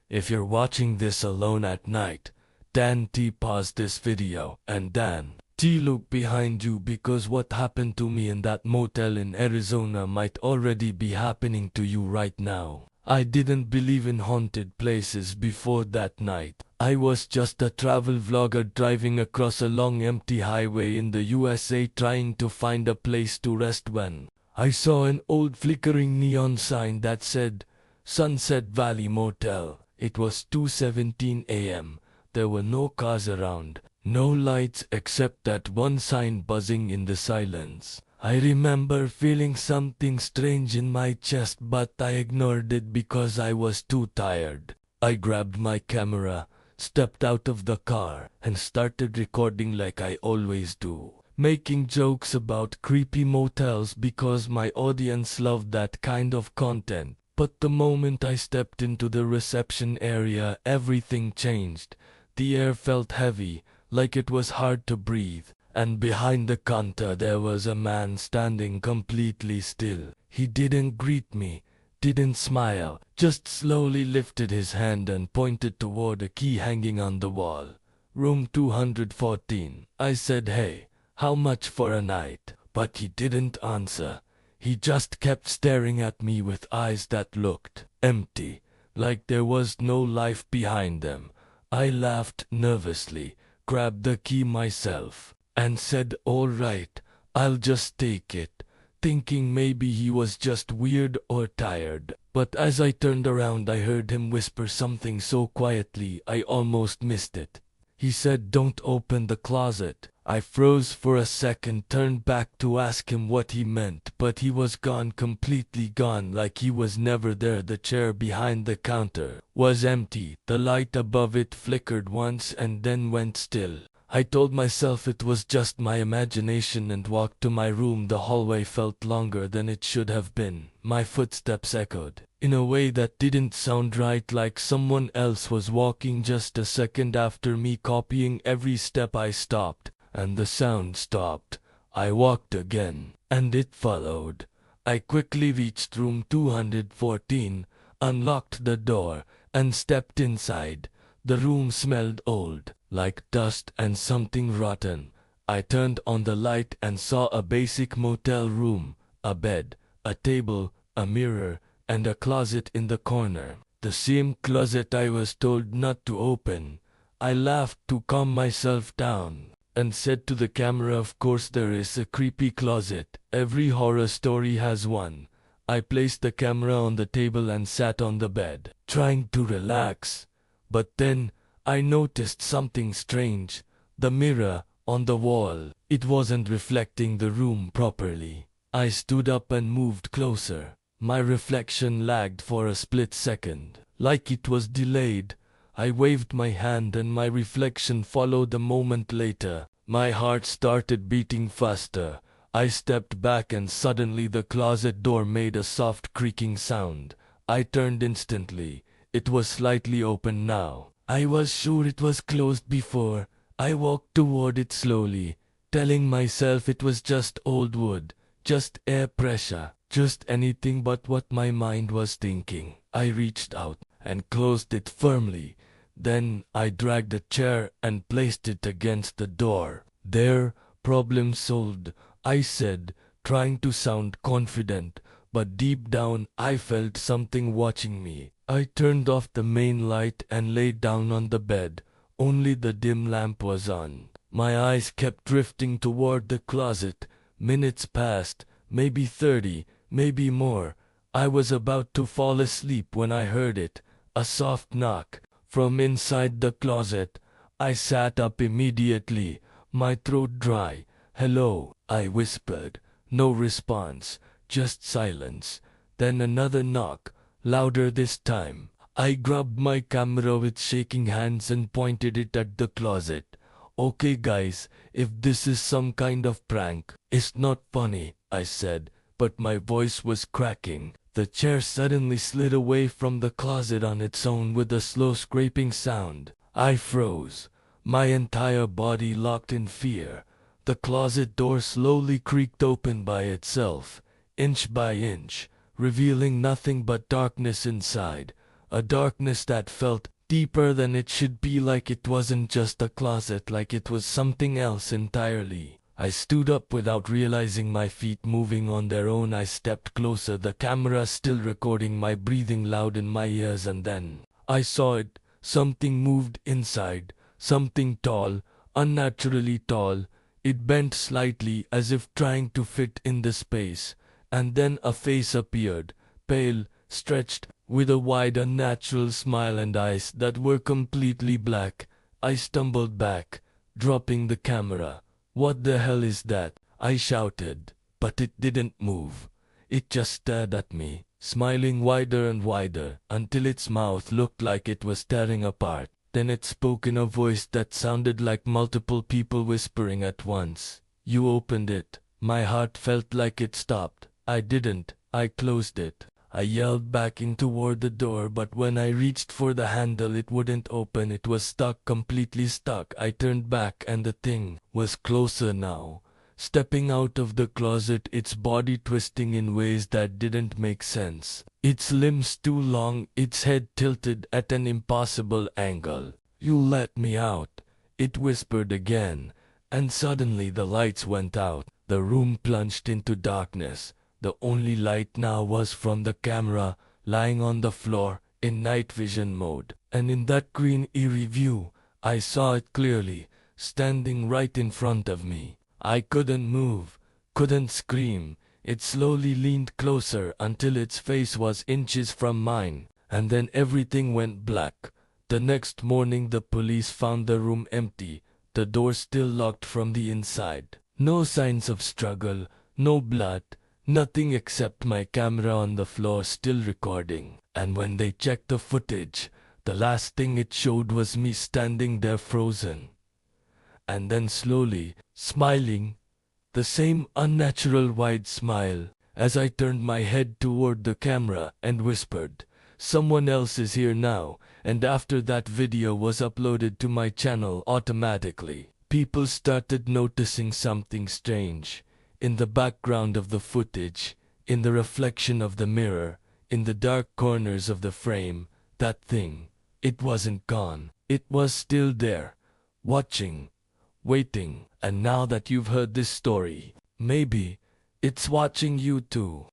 If you're watching this alone at night, Dan T, pause this video, and Dan T, look behind you, because what happened to me in that motel in Arizona might already be happening to you right now. I didn't believe in haunted places before that night. I was just a travel vlogger driving across a long empty highway in the USA trying to find a place to rest when I saw an old flickering neon sign that said Sunset Valley Motel. It was 2:17 a.m. There were no cars around, no lights except that one sign buzzing in the silence. I remember feeling something strange in my chest, but I ignored it because I was too tired. I grabbed my camera, stepped out of the car, and started recording like I always do, making jokes about creepy motels because my audience loved that kind of content. But the moment I stepped into the reception area, everything changed. The air felt heavy, like it was hard to breathe. And behind the counter there was a man standing completely still. He didn't greet me, didn't smile, just slowly lifted his hand and pointed toward a key hanging on the wall. Room 214. I said, "Hey, how much for a night?" But he didn't answer. He just kept staring at me with eyes that looked empty, like there was no life behind them. I laughed nervously, grabbed the key myself, and said, "All right, I'll just take it," thinking maybe he was just weird or tired. But as I turned around, I heard him whisper something so quietly I almost missed it. He said, "Don't open the closet." I froze for a second, turned back to ask him what he meant, but he was gone, completely gone, like he was never there. The chair behind the counter was empty. The light above it flickered once and then went still. I told myself it was just my imagination and walked to my room. The hallway felt longer than it should have been. My footsteps echoed in a way that didn't sound right, like someone else was walking. Just a second after me, copying every step. I stopped, and the sound stopped. I walked again, and it followed. I quickly reached room 214, unlocked the door, and stepped inside. The room smelled old, like dust and something rotten. I turned on the light and saw a basic motel room, a bed, a table, a mirror, and a closet in the corner. The same closet I was told not to open. I laughed to calm myself down and said to the camera, "Of course there is a creepy closet. Every horror story has one." I placed the camera on the table and sat on the bed, trying to relax. But then I noticed something strange. The mirror on the wall, it wasn't reflecting the room properly. I stood up and moved closer. My reflection lagged for a split second, like it was delayed. I waved my hand and my reflection followed a moment later. My heart started beating faster. I stepped back and suddenly the closet door made a soft creaking sound. I turned instantly. It was slightly open now. I was sure it was closed before. I walked toward it slowly, telling myself it was just old wood, just air pressure, just anything but what my mind was thinking. I reached out and closed it firmly. Then I dragged a chair and placed it against the door. "There, problem solved," I said, trying to sound confident, but deep down I felt something watching me. I turned off the main light and lay down on the bed. Only the dim lamp was on. My eyes kept drifting toward the closet. Minutes passed, maybe 30, maybe more. I was about to fall asleep when I heard it, a soft knock from inside the closet. I sat up immediately, my throat dry. "Hello," I whispered. No response, just silence. Then another knock, louder this time. I grabbed my camera with shaking hands and pointed it at the closet. "Okay guys, if this is some kind of prank, it's not funny," I said, but my voice was cracking. The chair suddenly slid away from the closet on its own with a slow scraping sound. I froze, my entire body locked in fear. The closet door slowly creaked open by itself, inch by inch, revealing nothing but darkness inside. a darkness that felt deeper than it should be, like it wasn't just a closet, like it was something else entirely. I stood up without realizing, my feet moving on their own. I stepped closer, the camera still recording my breathing loud in my ears, and then I saw it. Something moved inside, something tall, unnaturally tall. It bent slightly as if trying to fit in the space, and then a face appeared, pale, stretched, with a wide unnatural smile and eyes that were completely black. I stumbled back, dropping the camera. "What the hell is that?" I shouted, but it didn't move. It just stared at me, smiling wider and wider, until its mouth looked like it was tearing apart. Then it spoke in a voice that sounded like multiple people whispering at once. "You opened it." My heart felt like it stopped. I didn't. I closed it. I yelled backing toward the door, but when I reached for the handle it wouldn't open. It was stuck, completely stuck. I turned back and the thing was closer now, stepping out of the closet, its body twisting in ways that didn't make sense. Its limbs too long, its head tilted at an impossible angle. "You let me out," it whispered again, and suddenly the lights went out. The room plunged into darkness. The only light now was from the camera, lying on the floor, in night vision mode. And in that green eerie view, I saw it clearly, standing right in front of me. I couldn't move, couldn't scream. It slowly leaned closer until its face was inches from mine, and then everything went black. The next morning the police found the room empty, the door still locked from the inside. No signs of struggle, no blood, nothing except my camera on the floor still recording. And when they checked the footage, the last thing it showed was me standing there frozen. And then slowly, smiling, the same unnatural wide smile, as I turned my head toward the camera and whispered, "Someone else is here now." And after that video was uploaded to my channel automatically, people started noticing something strange. In the background of the footage, in the reflection of the mirror, in the dark corners of the frame, that thing, it wasn't gone. It was still there, watching, waiting. And now that you've heard this story, maybe it's watching you too.